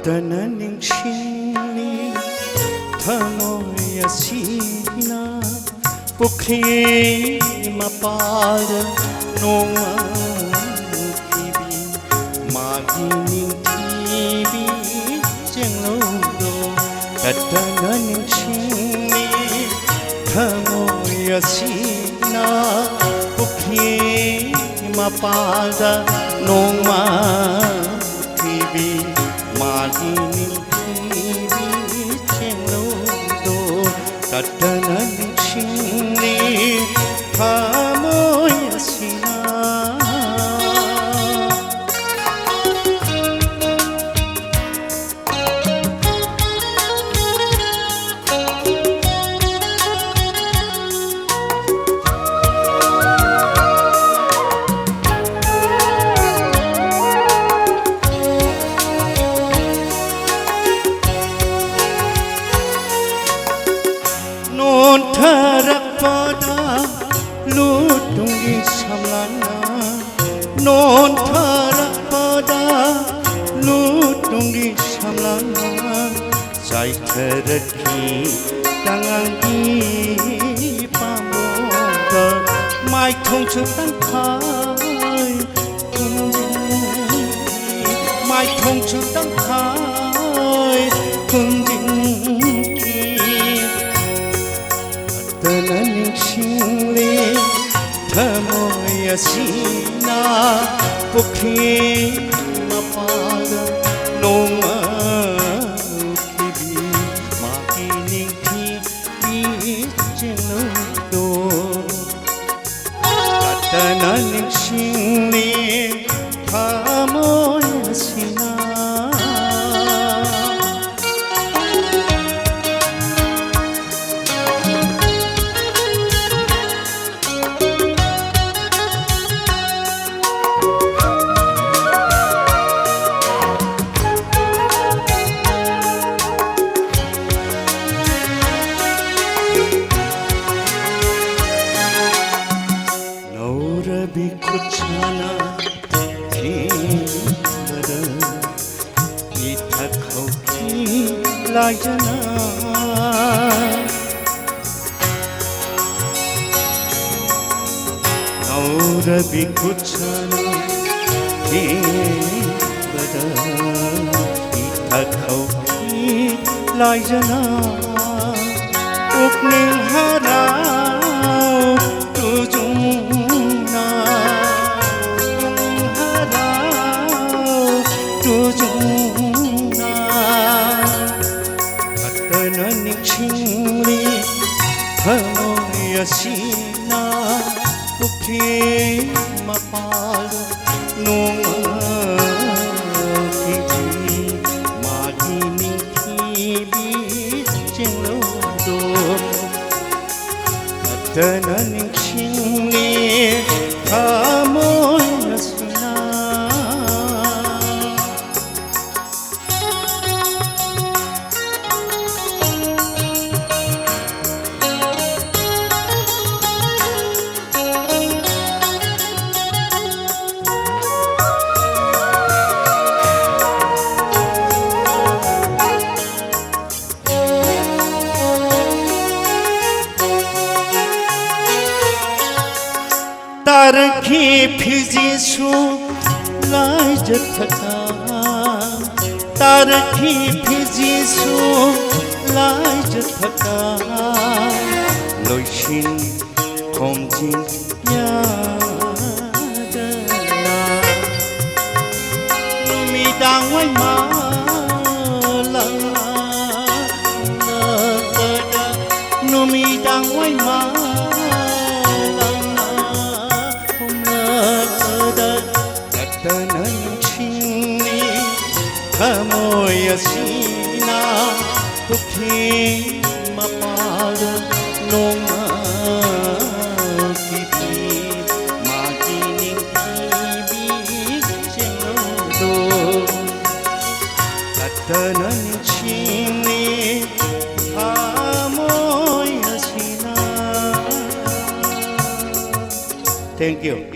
ꯇꯅ ꯅꯤꯡꯁꯤꯡꯂꯤ ꯊꯃꯣꯏ ꯑꯁꯤꯅ ꯄꯨꯈ꯭ꯔꯤ ꯃꯄꯥꯜꯗ ꯅꯣꯡꯃ ꯎꯈꯤꯕꯤ ꯃꯥꯒꯤ ꯅꯤꯡꯊꯤꯕꯤ ꯆꯦꯡꯂꯧꯗꯣ ꯇꯅ ꯅꯤꯡꯁꯤꯡꯂꯤ ꯊꯃꯣꯏ ꯑꯁꯤꯅ ꯄꯨꯈ꯭ꯔꯤ ꯃꯄꯥꯜꯗ ꯅꯣꯡꯃ ꯎꯈꯤꯕꯤ 마기 닝티비 쟁로도 따뜻한 칭리 파모였으나 타락바다 루둥이 삼라나 논 타락바다 루둥이 삼라나 자이트르키 땅안기 파모가 마이통추 땅카이 마이통추 땅카이 ꯇꯅ ꯅꯤꯡꯁꯤꯡꯂꯤ ꯊꯃꯣꯏ ꯑꯁꯤꯅ ꯄꯨꯈ꯭ꯔꯤ ꯃꯄꯥꯜꯗ ꯅꯣꯡꯃ ꯎꯈꯤꯕꯤ ꯃꯥꯒꯤ ꯅꯤꯡꯊꯤꯕꯤ ꯆꯦꯡꯂꯧꯗꯣ ꯇꯅ ꯅꯤꯡꯁꯤꯡꯂꯤ ꯊꯃꯣꯏ ꯑꯁꯤꯅ 비쿠차나 팀버른 이타코키 라이잖아 너우라 비쿠차나 팀버른 이타코키 라이잖아 옥닝하라 두중 ꯇꯅ ꯅꯤꯡꯁꯤꯡꯂꯤ ꯊꯃꯣꯏ ꯑꯁꯤꯅ ꯄꯨꯈ꯭ꯔꯤ ꯃꯄꯥꯜꯗ ꯅꯣꯡꯃ ꯎꯈꯤꯕꯤ ꯃꯥꯒꯤ ꯅꯤꯡꯊꯤꯕꯤ ꯆꯦꯡꯂꯧꯗꯣ ꯇꯅ ꯅꯤꯡꯁꯤꯡꯂꯤ ꯊꯃꯣꯏ ꯑꯁꯤꯅ तारखी फिजिसु लाइजथका तारखी फिजिसु लाइजथका लोइसिन खोमजिन यादना नुमिदां वाइमा लंगा नकदा नुमिदां वाइमा ꯇꯅ ꯅꯤꯡꯁꯤꯡꯂꯤ ꯊꯃꯣꯏ ꯑꯁꯤꯅ ꯄꯨꯈ꯭ꯔꯤ ꯃꯄꯥꯜꯗ ꯅꯣꯡꯃ ꯎꯈꯤꯕꯤ ꯃꯥꯒꯤ ꯅꯤꯡꯊꯤꯕꯤ ꯆꯦꯡꯂꯧꯗꯣ ꯇꯅ ꯅꯤꯡꯁꯤꯡꯂꯤ ꯊꯃꯣꯏ ꯑꯁꯤꯅ Thank you.